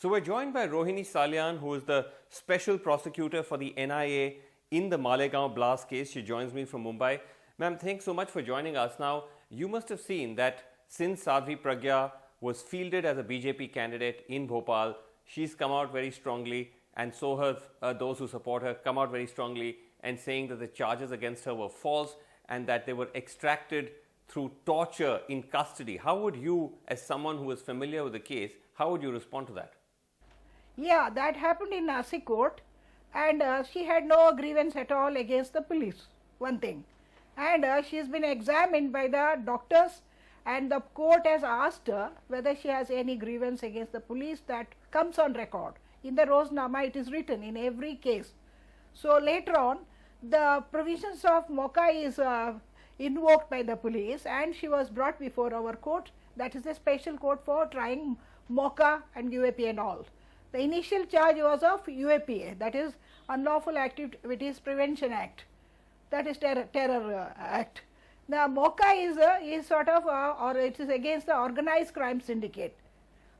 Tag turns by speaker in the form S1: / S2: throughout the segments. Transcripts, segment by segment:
S1: So we're joined by Rohini Salyan, who is the special prosecutor for the NIA in the Malegaon blast case. She joins me from Mumbai. Ma'am, thanks so much for joining us. Now, you must have seen that since Sadhvi Pragya was fielded as a BJP candidate in Bhopal, she's come out very strongly, and so have those who support her come out very strongly and saying that the charges against her were false and that they were extracted through torture in custody. How would you, as someone who is familiar with the case, how would you respond to that?
S2: Yeah, that happened in Nashik court, and she had no grievance at all against the police, one thing. And she has been examined by the doctors, and the court has asked her whether she has any grievance against the police. That comes on record. In the Roznama it is written in every case. So later on, the provisions of Mocha is invoked by the police, and she was brought before our court, that is a special court for trying Mocha and UAP and all. The initial charge was of UAPA, that is Unlawful Activities Prevention Act, that is terror act. Now Mocha is sort of or it is against the organized crime syndicate.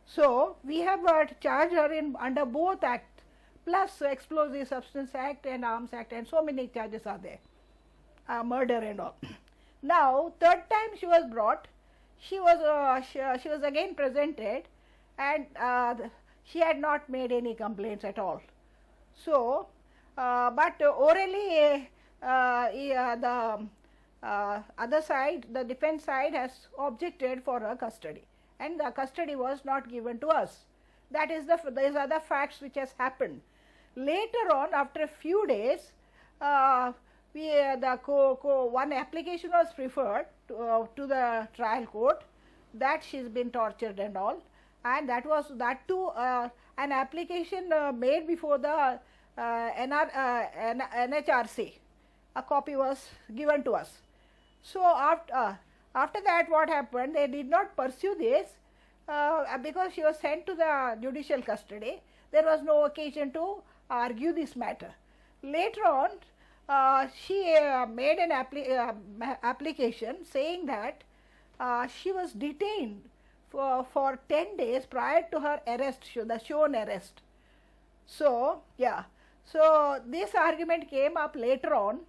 S2: So we have charged her in under both act plus Explosive Substance Act and Arms Act, and so many charges are there, murder and all. Now third time she was brought, she was again presented, and she had not made any complaints at all. So, but orally the other side, the defense side, has objected for her custody, and the custody was not given to us. That is these are the facts which has happened. Later on, after a few days, one application was referred to the trial court that she's been tortured and all, and that too an application made before the NHRC. A copy was given to us. So after that, what happened? They did not pursue this because she was sent to the judicial custody. There was no occasion to argue this matter. Later on, she made an application saying that she was detained for 10 days prior to her arrest, the shown arrest. So, yeah. So, this argument came up later on,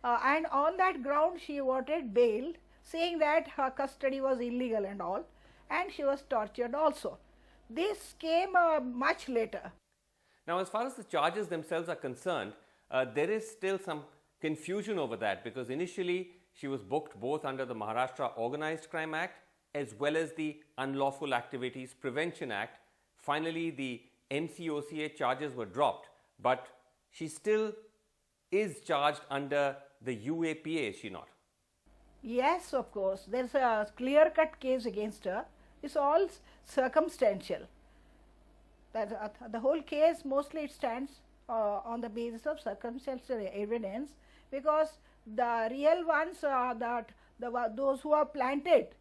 S2: and on that ground she wanted bail, saying that her custody was illegal and all, and she was tortured also. This came much later.
S1: Now, as far as the charges themselves are concerned, there is still some confusion over that, because initially she was booked both under the Maharashtra Organized Crime Act as well as the Unlawful Activities Prevention Act. Finally, the MCOCA charges were dropped, but she still is charged under the UAPA, is she not?
S2: Yes, of course. There's a clear-cut case against her. It's all circumstantial. The whole case mostly it stands on the basis of circumstantial evidence, because the real ones are that those who have planted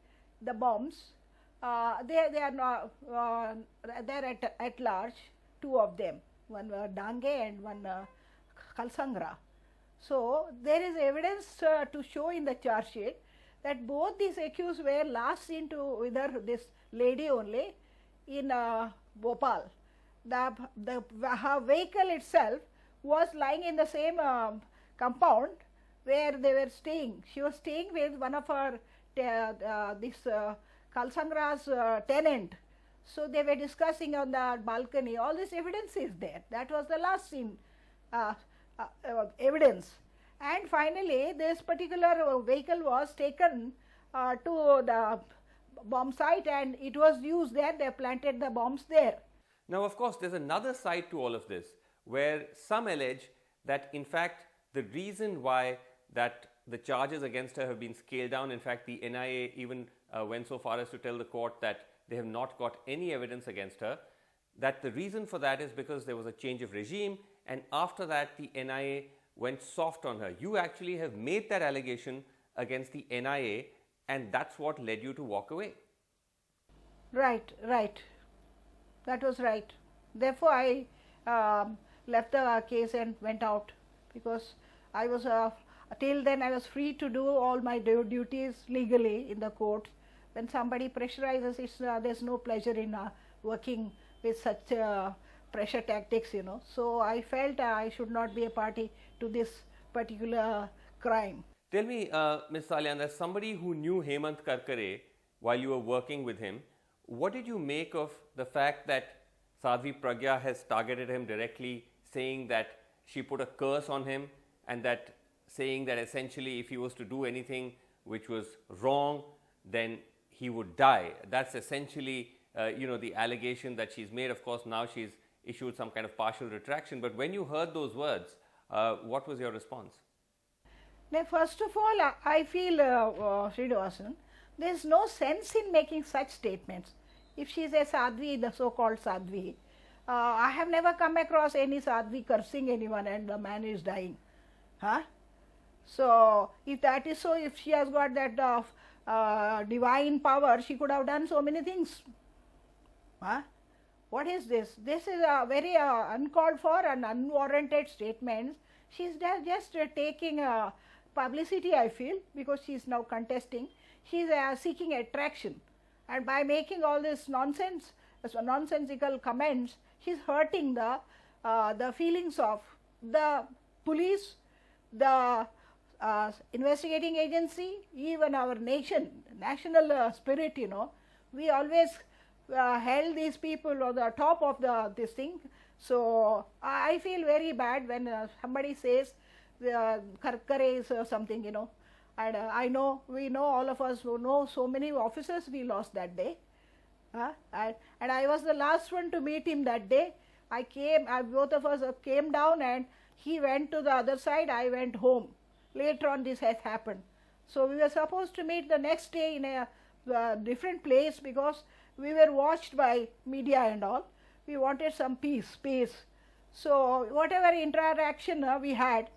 S2: the bombs, they are not they're at large, two of them, one Dange and one Kalsangra. So there is evidence to show in the charge sheet that both these accused were last seen with this lady only in Bhopal. Her vehicle itself was lying in the same compound where they were staying. She was staying with one of her Kalsangra's tenant. So they were discussing on the balcony. All this evidence is there. That was the last seen evidence. And finally, this particular vehicle was taken to the bomb site, and it was used there. They planted the bombs there.
S1: Now, of course, there's another side to all of this, where some allege that in fact the reason why that the charges against her have been scaled down, in fact the NIA even went so far as to tell the court that they have not got any evidence against her, that the reason for that is because there was a change of regime, and after that the NIA went soft on her. You actually have made that allegation against the NIA, and that's what led you to walk away.
S2: Right. That was right. Therefore, I left the case and went out, because I was till then I was free to do all my duties legally in the court. When somebody pressurizes, there's no pleasure in working with such pressure tactics, So I felt I should not be a party to this particular crime.
S1: Tell me, Ms. Salyan, as somebody who knew Hemant Karkare while you were working with him, what did you make of the fact that Sadhvi Pragya has targeted him directly, saying that she put a curse on him, and that saying that essentially if he was to do anything which was wrong, then he would die? That's essentially, the allegation that she's made. Of course, now she's issued some kind of partial retraction. But when you heard those words, what was your response?
S2: Now, first of all, I feel, Srinivasan, there is no sense in making such statements. If she is a sadhvi, the so-called sadhvi, I have never come across any sadhvi cursing anyone and the man is dying. Huh? So, if that is so, if she has got that divine power, she could have done so many things. Huh? What is this? This is a very uncalled for and unwarranted statement. She is just taking publicity, I feel, because she is now contesting. She is seeking attraction, and by making all this nonsensical comments, she is hurting the feelings of the police, the investigating agency, even our national spirit. We always held these people on the top of this thing. So I feel very bad when somebody says Karkare is something, and we know, all of us who know, so many officers we lost that day. And I was the last one to meet him that day. Both of us came down, and he went to the other side, I went home. Later on this has happened. So we were supposed to meet the next day in a different place, because we were watched by media and all. We wanted some space. So whatever interaction we had,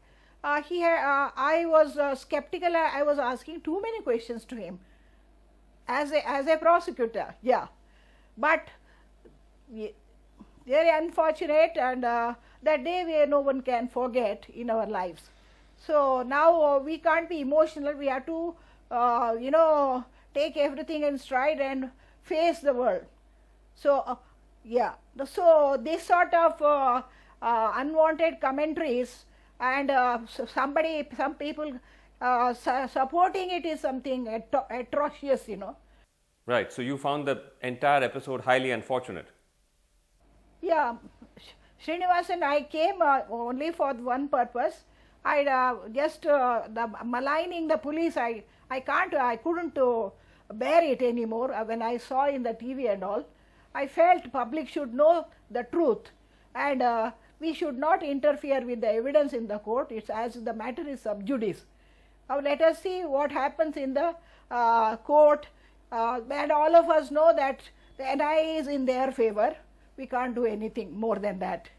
S2: I was skeptical. I was asking too many questions to him as a prosecutor. Yeah, but very unfortunate, and that day no one can forget in our lives. So now we can't be emotional. We have to take everything in stride and face the world. So so this sort of unwanted commentaries, and some people supporting it, is something atrocious,
S1: Right. So you found the entire episode highly unfortunate.
S2: Yeah, Srinivasan, I came only for one purpose. I just the maligning the police. I couldn't bear it anymore. When I saw in the TV and all, I felt public should know the truth, and we should not interfere with the evidence in the court. It's as the matter is sub judice. Now let us see what happens in the court, and all of us know that the NIA is in their favor. We can't do anything more than that.